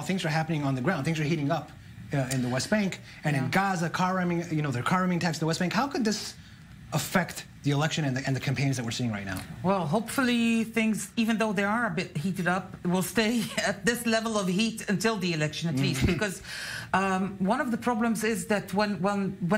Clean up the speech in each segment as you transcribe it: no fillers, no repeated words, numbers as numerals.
things are happening on the ground. Things are heating up in the West Bank and in Gaza, car ramming, there are car ramming attacks in the West Bank. How could this affect the election and the campaigns that we're seeing right now? Well, hopefully things, even though they are a bit heated up, will stay at this level of heat until the election at least. Because one of the problems is that when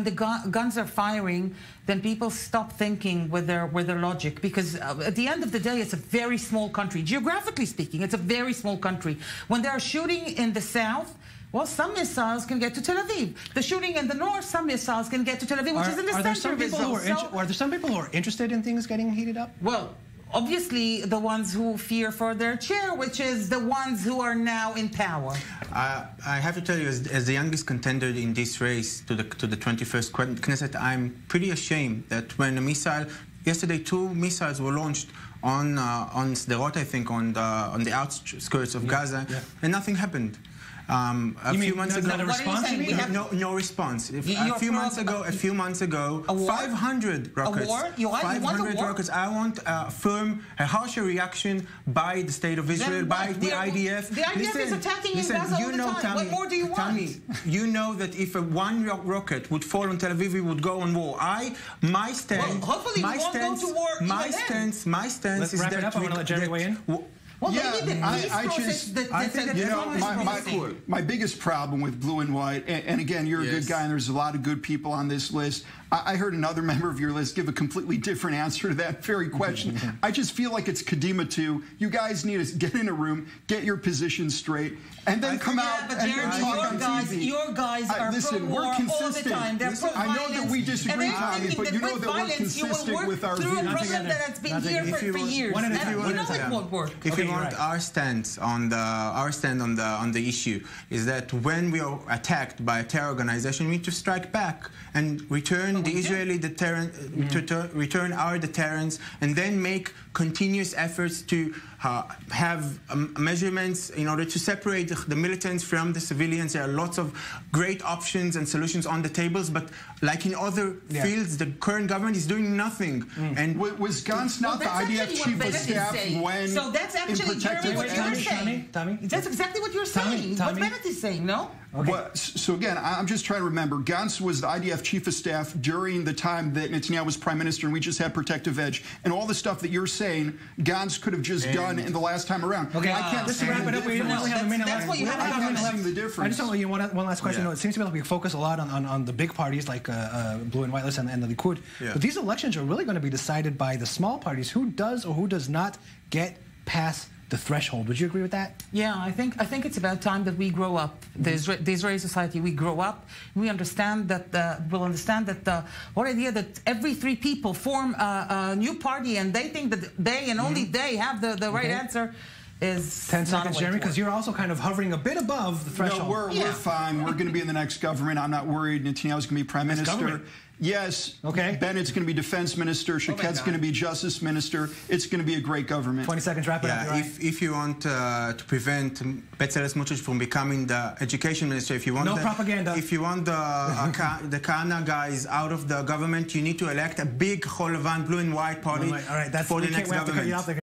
the guns are firing, then people stop thinking with their logic. Because at the end of the day, it's a very small country. Geographically speaking, it's a very small country. When they are shooting in the south, well, some missiles can get to Tel Aviv. The shooting in the north, some missiles can get to Tel Aviv, which is in the center of Israel. Are there some people who are interested in things getting heated up? Well, obviously the ones who fear for their chair, which is the ones who are now in power. I have to tell you, as the youngest contender in this race to the 21st Knesset, I'm pretty ashamed that when a missile, yesterday 2 missiles were launched on Sderot, I think, on the outskirts of Gaza, and nothing happened. A few months ago, no response. A few months ago, 500 rockets. 500 rockets. I want a harsher reaction by the state of Israel, by the IDF. The IDF is attacking in Gaza all the time. Tammi, what more do you want? Tammi, you know that if one rocket would fall on Tel Aviv, we would go on war. My stance. Well, hopefully, we won't go to war. My stance is that. I want to let Jerry weigh in. Well, maybe the peace process, my biggest problem with blue and white, and again, you're a good guy, and there's a lot of good people on this list. I heard another member of your list give a completely different answer to that very question. I just feel like it's Kadima too. You guys need to get in a room, get your position straight, and then come out and talk on TV. Your guys are pro-war all the time. They're pro-violence. I know that we disagree, Tommy, but you know that we're consistent with our views. Through a program that's been here for years. And you know it won't work. If you want our stance on the issue is that when we are attacked by a terror organization, we need to strike back and return the Israeli deterrent, return our deterrence, and then make continuous efforts to have measurements in order to separate the militants from the civilians. There are lots of great options and solutions on the tables, but like in other fields, the current government is doing nothing. And was Gantz not the IDF chief of staff when so that's actually Jeremy, what you're saying. Tommy? That's exactly what you're saying. What Bennett is saying, no? Okay. Well, so again, I'm just trying to remember. Gantz was the IDF chief of staff during the time that Netanyahu was prime minister, and we just had protective edge. And all the stuff that you're saying, Gantz could have just done in the last time around. Okay, I can't just to wrap it up. We only have a minute left. That's what you have to I can't see the difference. I just want to you one last question. It seems to me like we focus a lot on the big parties like Blue and White List and the Likud. But these elections are really going to be decided by the small parties. Who does or who does not get past the threshold? Would you agree with that? Yeah, I think it's about time that we grow up. The Israeli society, we grow up. We understand that the whole idea that every 3 people form a new party and they think that they and only they have the right answer is 10 seconds, Jeremy, because you're also kind of hovering a bit above the threshold. No, we're fine. We're going to be in the next government. I'm not worried. Netanyahu's going to be prime minister. Yes. Okay. Bennett's going to be defense minister. Shaket's going to be justice minister. It's going to be a great government. 20 seconds, wrap it up. If you want to prevent Bezalel Smotrich from becoming the education minister, if you want propaganda. If you want the Kana guys out of the government, you need to elect a big Chol Levan blue and white party for the next government.